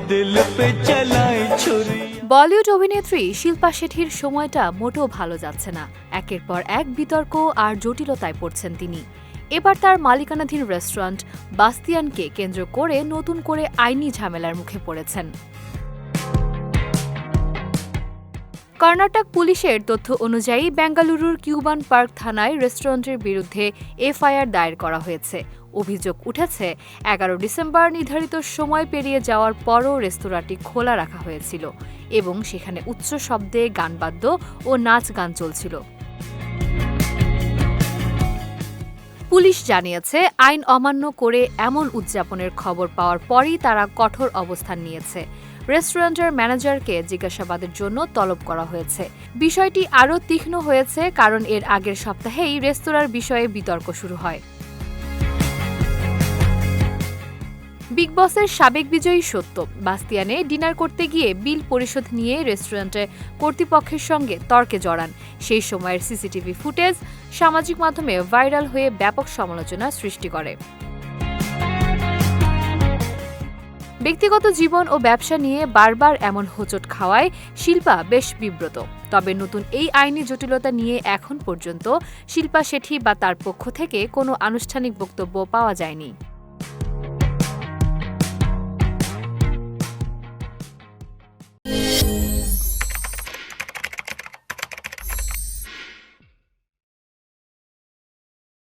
दिल पे चलाए छुरी। বলিউড অভিনেত্রী শিল্পা শেঠির সময়টা মোটেও ভালো যাচ্ছে না। একের পর এক বিতর্ক আর জটিলতায় পড়ছেন তিনি। এবার তার মালিকানাধীন রেস্টুরেন্ট বাস্তিয়ানকে কেন্দ্র করে নতুন করে আইনি ঝামেলার মুখে পড়েছেন। কর্ণাটক পুলিশের তথ্য অনুযায়ী বেঙ্গালুরুর কিউবান পার্ক থানায় রেস্টুরেন্টের বিরুদ্ধে এফআইআর দায়ের করা হয়েছে। অভিযোগ উঠেছে ১১ ডিসেম্বর নির্ধারিত সময় পেরিয়ে যাওয়ার পরও রেস্তোরাঁটি খোলা রাখা হয়েছিল এবং সেখানে উচ্চ শব্দে গানবাদ্য ও নাচ গান চলছিল। পুলিশ জানিয়েছে, আইন অমান্য করে এমন উদযাপনের খবর পাওয়ার পরই তারা কঠোর অবস্থান নিয়েছে। রেস্টুরেন্টের ম্যানেজারকে জিজ্ঞাসাবাদের জন্য তলব করা হয়েছে। বিষয়টি আরও তীক্ষ্ণ হয়েছে কারণ এর আগের সপ্তাহেই রেস্তোরাঁর বিষয়ে বিতর্ক শুরু হয়। বিগ বসের সাবেক বিজয়ী সত্য বাস্তিয়ানে ডিনার করতে গিয়ে বিল পরিশোধ নিয়ে রেস্টুরেন্টের কর্তৃপক্ষের সঙ্গে তর্কে জড়ান। সেই সময়ের সিসিটিভি ফুটেজ সামাজিক মাধ্যমে ভাইরাল হয়ে ব্যাপক সমালোচনা সৃষ্টি করে। ব্যক্তিগত জীবন ও ব্যবসা নিয়ে বারবার এমন হোঁচট খাওয়ায় শিল্পা বেশ বিব্রত। তবে নতুন এই আইনি জটিলতা নিয়ে এখন পর্যন্ত শিল্পা শেঠি বা তার পক্ষ থেকে কোনো আনুষ্ঠানিক বক্তব্য পাওয়া যায়নি।